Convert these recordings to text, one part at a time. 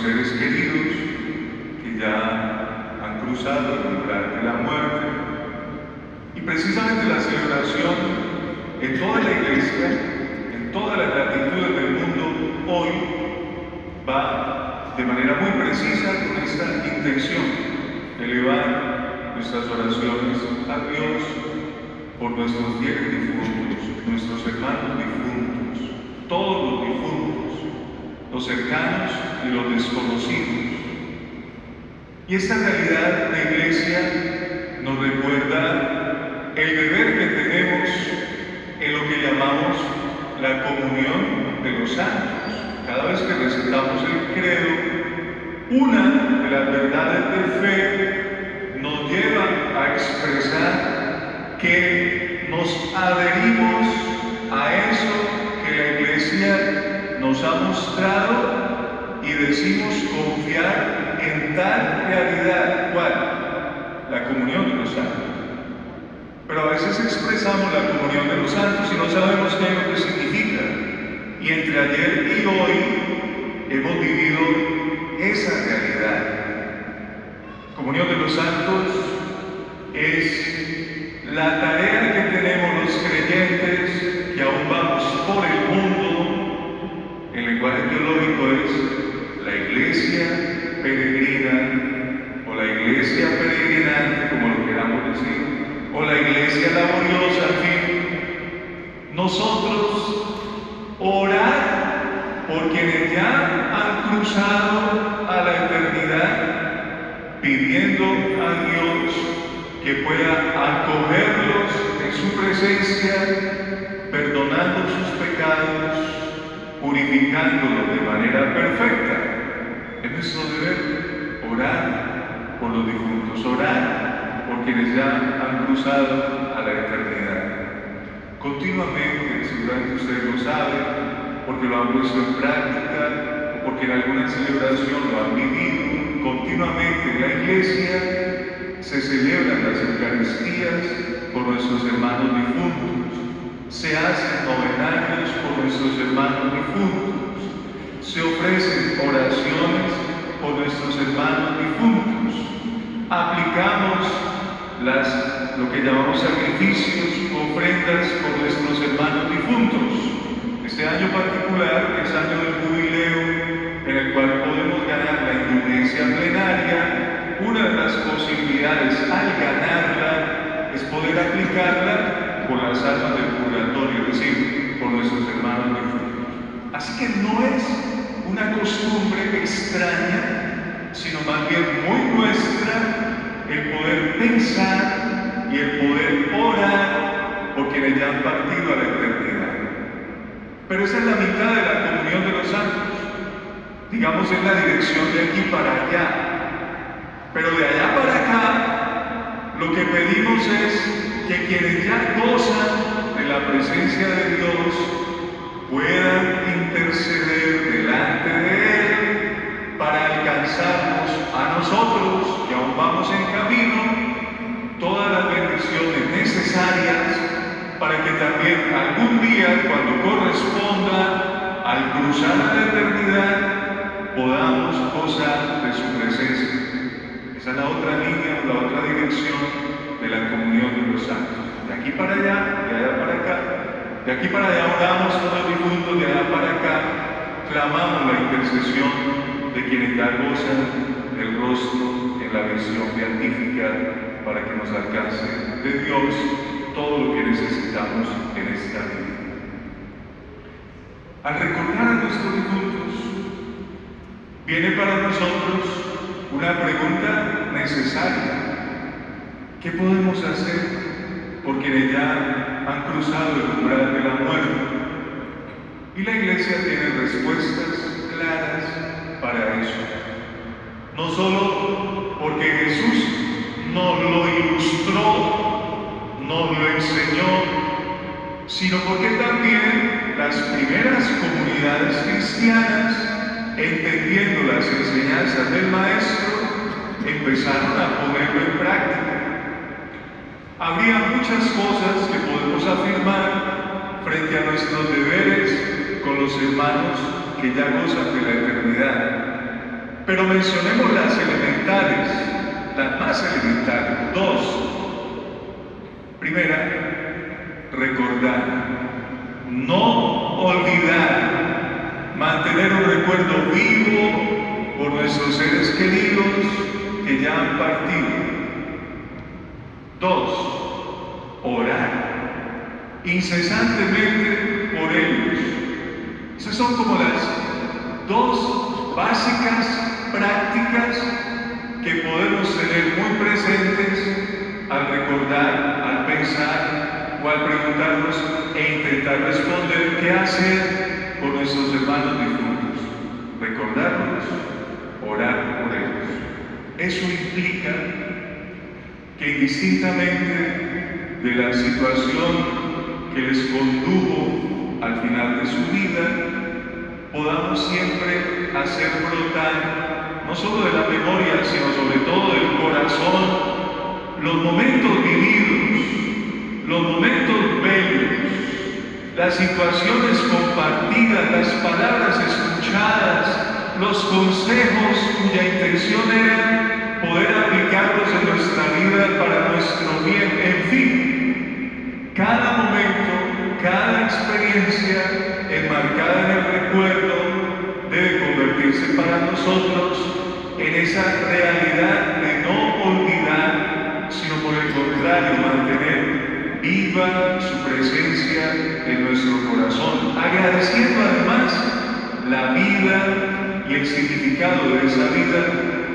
seres queridos que ya han cruzado el umbral de la muerte. Y precisamente la celebración en toda la iglesia, en todas las latitudes del mundo, hoy va de manera muy precisa con esta intención de elevar nuestras oraciones a Dios por nuestros fieles difuntos, nuestros hermanos difuntos, todos los difuntos, los cercanos y los desconocidos. Y esta realidad la Iglesia nos recuerda el deber que tenemos en lo que llamamos la comunión de los santos. Cada vez que recitamos el credo, una de las verdades de fe nos lleva a expresar que nos adherimos a eso que la Iglesia nos ha mostrado y decimos confiar en tal realidad. ¿Cuál? La comunión de los santos. Pero a veces expresamos la comunión de los santos y no sabemos qué es lo que significa. Y entre ayer y hoy hemos vivido esa realidad. Comunión de los santos es la tarea que tenemos los creyentes que aún vamos por el mundo. El lenguaje teológico es la iglesia peregrina o la iglesia peregrinante, como lo queramos decir, o la iglesia laboriosa, en fin. Nosotros orar por quienes ya han cruzado a la eternidad, pidiendo a Dios que pueda acogerlos en su presencia, perdonando sus pecados, purificándolos de manera perfecta. Es nuestro deber orar por los difuntos, orar por quienes ya han cruzado a la eternidad. Continuamente, seguramente ustedes lo saben, porque lo han puesto en práctica, o porque en alguna celebración lo han vivido, continuamente en la iglesia se celebran las Eucaristías por nuestros hermanos difuntos, se hacen novenarios por nuestros hermanos difuntos, se ofrecen oraciones por nuestros hermanos difuntos, aplicamos lo que llamamos sacrificios, ofrendas por nuestros hermanos difuntos. Este año particular, que es año del jubileo, en el cual podemos ganar la indulgencia plenaria, una de las posibilidades al ganarla es poder aplicarla por las almas del purgatorio, es decir, por nuestros hermanos difuntos. Así que no es una costumbre extraña, sino más bien muy nuestra, el poder pensar y el poder orar por quienes ya han partido a la eternidad. Pero esa es la mitad de la comunión de los santos. Digamos, es la dirección de aquí para allá. Pero de allá para acá, lo que pedimos es que quienes ya gozan de la presencia de Dios puedan interceder delante de Él para alcanzarnos a nosotros, que aún vamos en camino, todas las bendiciones necesarias para que también algún día, cuando corresponda, al cruzar a la eternidad, podamos gozar de su presencia. Esa es la otra línea, la otra dirección de la comunión de los santos. De aquí para allá, de allá para acá. De aquí para allá oramos por los difuntos, de allá para acá clamamos la intercesión de quienes ya gozan del rostro en la visión beatífica para que nos alcance de Dios todo lo que necesitamos en esta vida. Al recordar a nuestros difuntos, viene para nosotros una pregunta necesaria. ¿Qué podemos hacer por quienes ya han cruzado el umbral de la muerte? Y la Iglesia tiene respuestas claras para eso. No solo porque Jesús nos lo ilustró, nos lo enseñó, sino porque también las primeras comunidades cristianas, entendiendo las enseñanzas del Maestro, empezaron a ponerlo en práctica. Habría muchas cosas que podemos afirmar frente a nuestros deberes con los hermanos que ya gozan de la eternidad. Pero mencionemos las elementales, las más elementales. 2. Primera, recordar, no olvidar, mantener un recuerdo vivo por nuestros seres queridos que ya han partido. 2. Orar incesantemente por ellos. Esas son como las 2 básicas prácticas que podemos tener muy presentes al recordar, al pensar o al preguntarnos e intentar responder qué hacer por nuestros hermanos difuntos. Recordarlos, orar por ellos. Eso implica que indistintamente de la situación que les condujo al final de su vida, podamos siempre hacer brotar, no solo de la memoria, sino sobre todo del corazón, los momentos vividos, los momentos bellos, las situaciones compartidas, las palabras escuchadas, los consejos cuya intención era poder aplicarlos en nuestra vida para nuestro bien. En fin, cada momento, cada experiencia enmarcada en el recuerdo debe convertirse para nosotros en esa realidad de no olvidar, sino por el contrario, mantener viva su presencia en nuestro corazón, agradeciendo además la vida y el significado de esa vida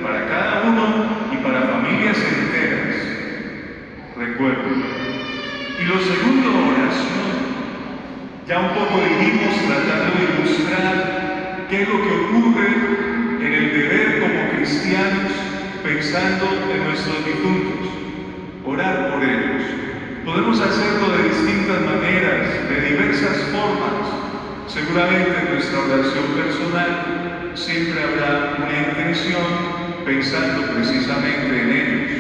para cada uno y para familias enteras. Recuerdo. Y lo segundo, oración. Ya un poco dijimos, tratando de ilustrar qué es lo que ocurre en el deber como cristianos, pensando en nuestros difuntos. Orar por ellos. Podemos hacerlo de distintas maneras, de diversas formas. Seguramente en nuestra oración personal siempre habrá una intención pensando precisamente en ellos.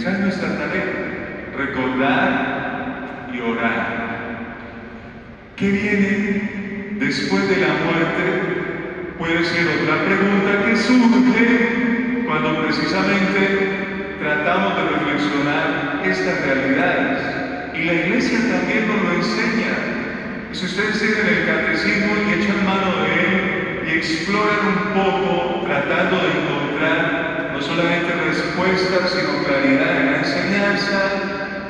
Esa es nuestra tarea, recordar y orar. ¿Qué viene después de la muerte? Puede ser otra pregunta que surge cuando precisamente tratamos de reflexionar estas realidades. Y la Iglesia también nos lo enseña. Si ustedes tienen el catecismo y echan mano de él y exploran un poco, tratando de encontrar no solamente respuestas, sino claridad en la enseñanza,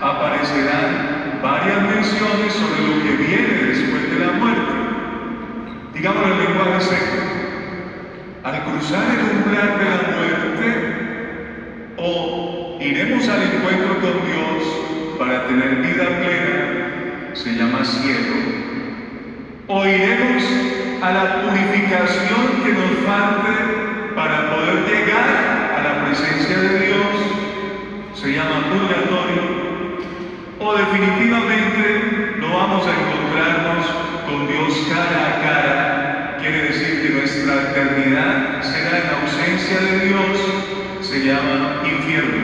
aparecerán varias menciones sobre lo que viene después de la muerte. Digamos en lenguaje seco. Al cruzar el umbral de la muerte, o iremos al encuentro con Dios para tener vida plena, se llama cielo, o iremos a la purificación que nos falte para poder llegar a la presencia de Dios, se llama purgatorio, o definitivamente no vamos a encontrarnos con Dios cara a cara. Quiere decir que nuestra eternidad será en ausencia de Dios, se llama infierno.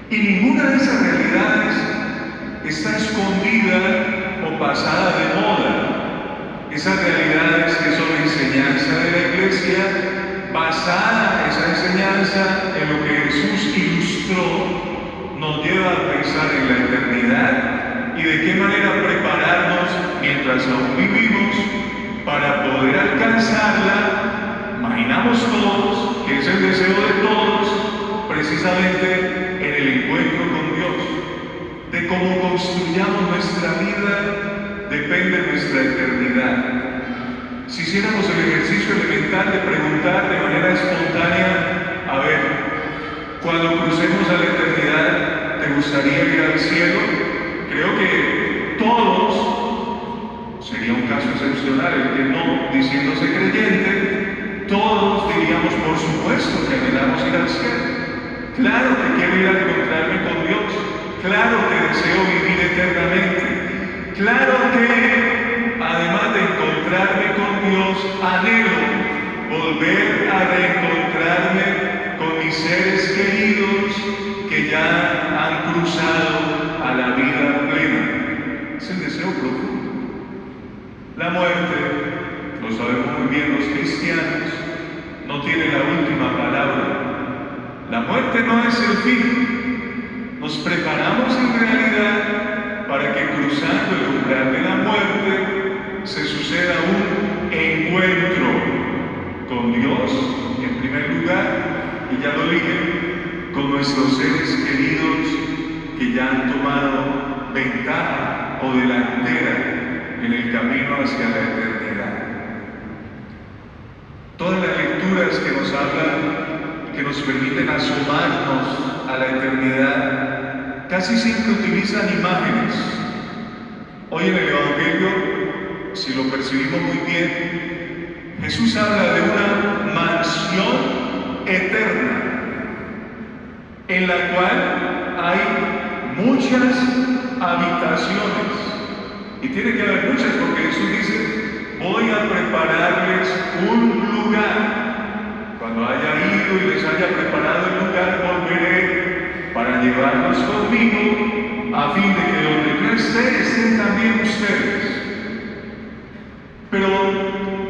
Y ninguna de esas realidades está escondida o pasada de moda. Esas realidades que son enseñanza de la Iglesia, basada esa enseñanza en lo que Jesús ilustró, nos lleva a pensar en la eternidad y de qué manera prepararnos mientras aún vivimos para poder alcanzarla. Imaginamos todos que es el deseo de todos, precisamente en el encuentro con Dios. De cómo construyamos nuestra vida depende nuestra eternidad. Si hiciéramos el ejercicio elemental de preguntar de manera espontánea, a ver, cuando crucemos a la eternidad, ¿te gustaría ir al cielo? Creo que todos, sería un caso excepcional el que no, diciéndose creyente, todos diríamos, por supuesto que anhelamos ir al cielo. Claro que quiero ir a encontrarme con Dios. Claro que deseo vivir eternamente. Claro que, además de encontrarme con Dios, anhelo volver a reencontrarme con mis seres queridos que ya han cruzado a la vida plena. Es el deseo profundo. La muerte, lo sabemos muy bien los cristianos, no tiene la última palabra. La muerte no es el fin. Nos preparamos en realidad para que cruzando el umbral de la muerte se suceda un encuentro con Dios en primer lugar, y ya lo dije, con nuestros seres queridos que ya han tomado ventaja o delantera en el camino hacia la eternidad. Todas las lecturas que nos hablan, que nos permiten asomarnos a la eternidad, casi siempre utilizan imágenes. Hoy en el Evangelio, si lo percibimos muy bien, Jesús habla de una mansión eterna, en la cual hay muchas habitaciones. Y tiene que haber muchas, porque Jesús dice: voy a prepararles un lugar. Cuando haya ido y les haya preparado el lugar, volveré para llevarlos conmigo, a fin de que donde yo esté, estén también ustedes. Pero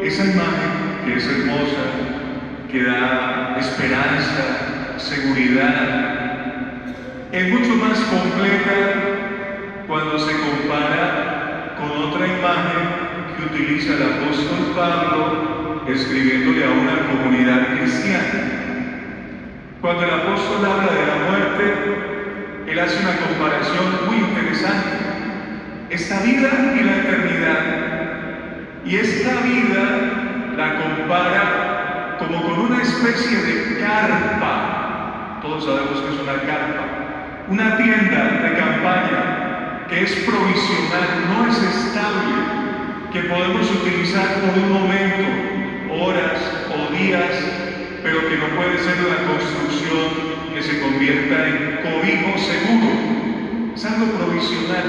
esa imagen, que es hermosa, que da esperanza, seguridad, es mucho más completa cuando se compara con otra imagen que utiliza el apóstol Pablo escribiéndole a una comunidad cristiana. Cuando el apóstol habla de la muerte, él hace una comparación muy interesante. Esta vida y la eternidad. Y esta vida la compara como con una especie de carpa. Todos sabemos que es una carpa. Una tienda de campaña que es provisional, no es estable, que podemos utilizar por un momento, horas o días, pero que no puede ser una construcción que se convierta en cobijo seguro. Es algo provisional.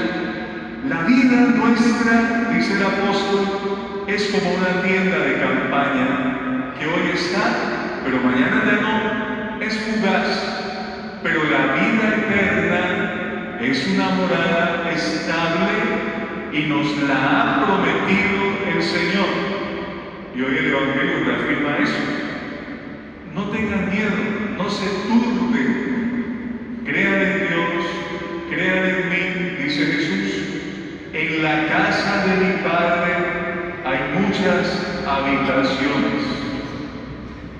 La vida nuestra, dice el apóstol, es como una tienda de campaña que hoy está, pero mañana ya no, es fugaz. Pero la vida eterna es una morada estable y nos la ha prometido el Señor. Y hoy el Evangelio reafirma eso. No tengan miedo, no se turben. Crean en Dios, crean en mí, dice Jesús. En la casa de mi Padre hay muchas habitaciones.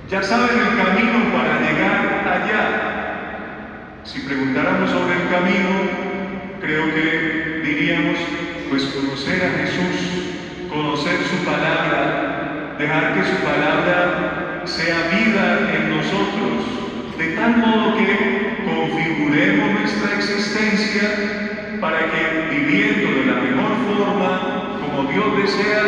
Ya saben el camino para llegar allá. Si preguntáramos sobre el camino, creo que diríamos, pues conocer a Jesús, conocer su palabra, dejar que su palabra sea vida en nosotros, de tal modo que configuremos nuestra existencia para que, viviendo de la mejor forma, como Dios desea,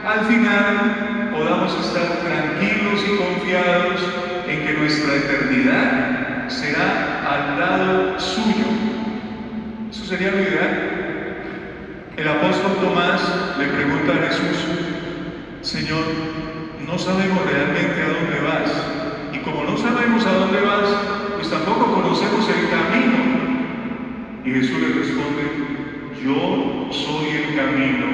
al final podamos estar tranquilos y confiados en que nuestra eternidad será al lado suyo. Eso sería lo ideal. El apóstol Tomás le pregunta a Jesús: Señor, no sabemos realmente a dónde vas, y como no sabemos a dónde vas, pues tampoco conocemos el camino. Y Jesús le responde: yo soy el camino,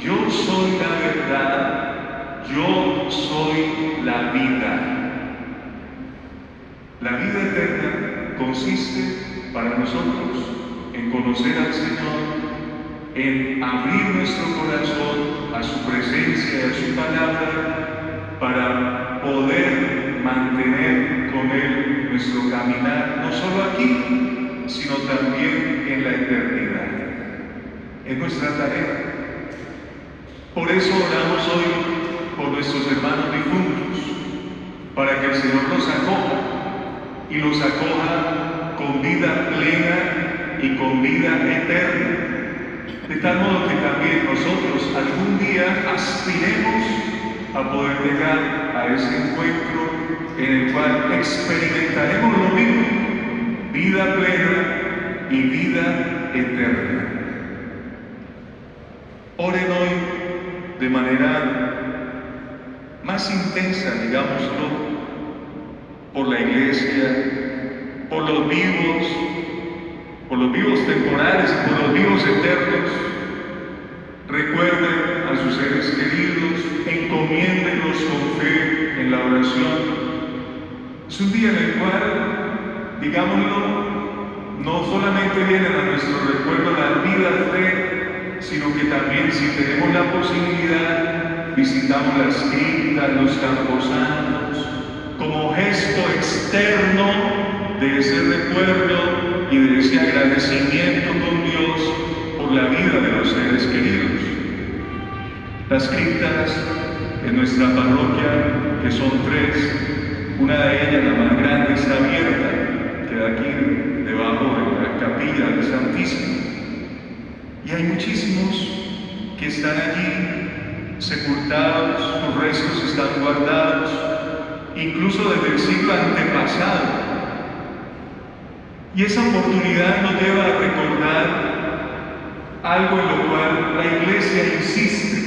yo soy la verdad, yo soy la vida. La vida eterna consiste para nosotros en conocer al Señor, en abrir nuestro corazón a su presencia y a su palabra para poder mantener con Él nuestro caminar, no solo aquí, sino también en la eternidad. Es nuestra tarea. Por eso oramos hoy por nuestros hermanos difuntos, para que el Señor los acoja y los acoja con vida plena y con vida eterna, de tal modo que también nosotros algún día aspiremos a poder llegar a ese encuentro en el cual experimentaremos lo mismo, vida plena y vida eterna. Oren hoy de manera más intensa, digámoslo, por la iglesia, por los vivos temporales y por los vivos eternos. Recuerden a sus seres queridos, encomiéndenlos con fe en la oración. Es un día en el cual, digámoslo, no solamente vienen a nuestro recuerdo la vida fe, sino que también, si tenemos la posibilidad, visitamos las criptas, los camposantos, como gesto externo de ese recuerdo y de ese agradecimiento con Dios por la vida de los seres queridos. Las criptas en nuestra parroquia, que son 3, una de ellas, la más grande, está abierta, queda aquí debajo de la capilla del Santísimo. Y hay muchísimos que están allí sepultados, sus restos están guardados, incluso desde el siglo antepasado. Y esa oportunidad nos lleva a recordar algo en lo cual la Iglesia insiste.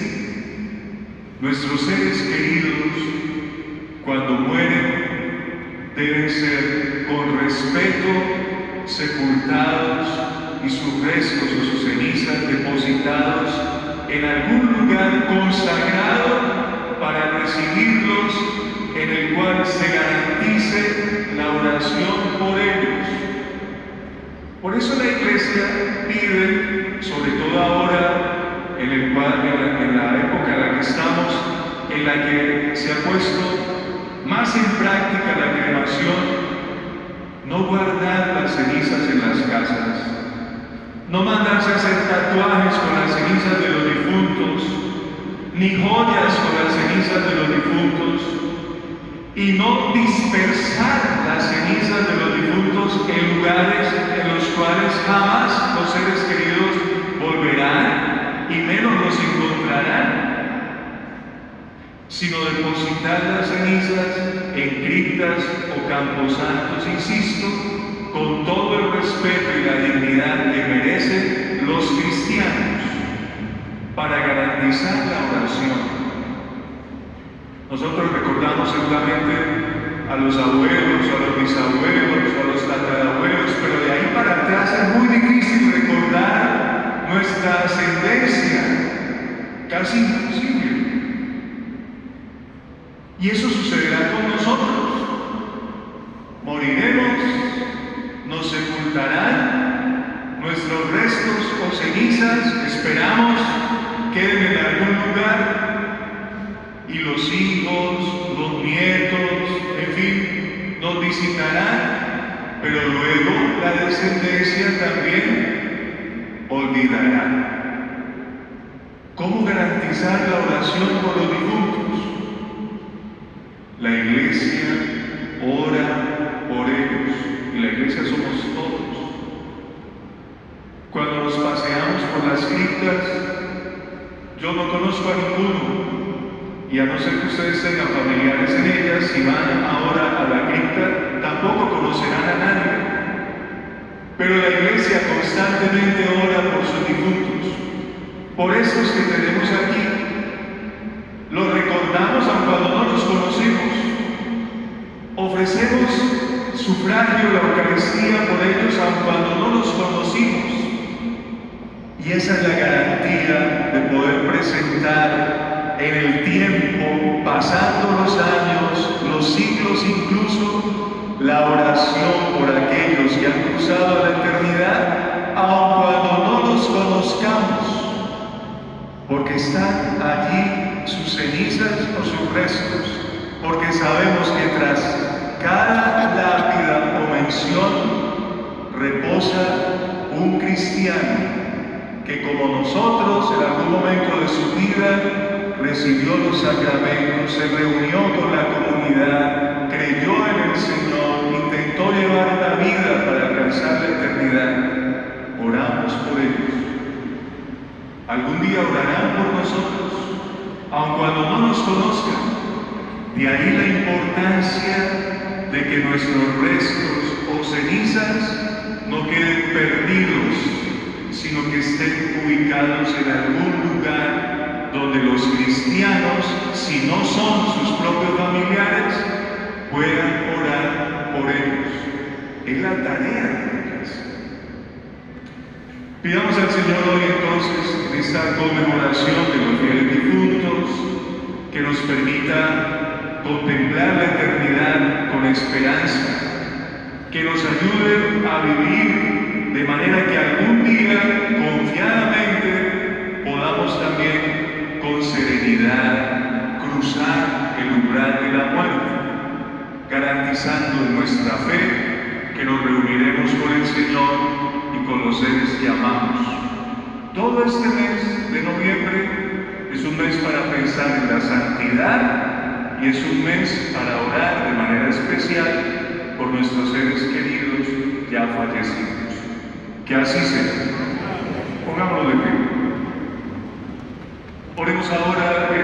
Nuestros seres queridos, cuando mueren, deben ser con respeto sepultados y sus restos o sus cenizas depositados en algún lugar consagrado para recibirlos, en el cual se garantice la oración por ellos. Por eso la Iglesia pide, sobre todo ahora, en la época en la que estamos, en la que se ha puesto más en práctica la cremación, no guardar las cenizas en las casas, no mandarse a hacer tatuajes con las cenizas de los difuntos, ni joyas con las cenizas de los difuntos, y no dispersar las cenizas de los difuntos en lugares en los cuales jamás los seres queridos volverán y menos los encontrarán, sino depositar las cenizas en criptas o camposantos, insisto, con todo el respeto y la dignidad que merecen los cristianos, para garantizar la oración. Nosotros recordamos seguramente a los abuelos, a los bisabuelos, a los tatarabuelos, pero de ahí para atrás es muy difícil recordar nuestra ascendencia, casi imposible. Y eso sucederá con nosotros. Moriremos, nos sepultarán, nuestros restos o cenizas, esperamos, queden en algún lugar, y los hijos, los nietos, en fin, nos visitarán, pero luego la descendencia también olvidará. ¿Cómo garantizar la oración por los difuntos? La Iglesia ora por ellos, y la Iglesia somos todos. Cuando nos paseamos por las criptas, yo no conozco a ninguno, y a no ser que ustedes tengan familiares en ellas, si van ahora a la cripta, tampoco conocerán a nadie. Pero la Iglesia constantemente ora por sus difuntos, por esos que tenemos aquí. Los recordamos aun cuando no los conocemos. Ofrecemos sufragio, la Eucaristía por ellos aun cuando no los conocimos. Y esa es la garantía de poder presentar en el tiempo, pasando los años, los siglos incluso, la oración por aquellos que han cruzado la eternidad, aun cuando no los conozcamos, porque están allí sus cenizas o sus restos, porque sabemos que tras cada lápida o mención reposa un cristiano que, como nosotros, en algún momento de su vida recibió los sacramentos, se reunió con la comunidad, creyó en el Señor, intentó llevar una vida para alcanzar la eternidad. Oramos por ellos. Algún día orarán por nosotros, aun cuando no nos conozcan. De ahí la importancia de que nuestros restos o cenizas no queden perdidos, sino que estén ubicados en algún lugar donde los cristianos, si no son sus propios familiares, puedan orar por ellos. Es la tarea de la Iglesia. Pidamos al Señor hoy entonces, en esta conmemoración de los fieles difuntos, que nos permita contemplar la eternidad con esperanza, que nos ayude a vivir de manera que algún día, confiadamente, podamos también con serenidad cruzar el umbral de la muerte, garantizando en nuestra fe que nos reuniremos con el Señor y con los seres que amamos. Todo este mes de noviembre es un mes para pensar en la santidad y es un mes para orar de manera especial por nuestros seres queridos ya fallecidos. Que así sea. Pongámonos de pie. Oremos ahora.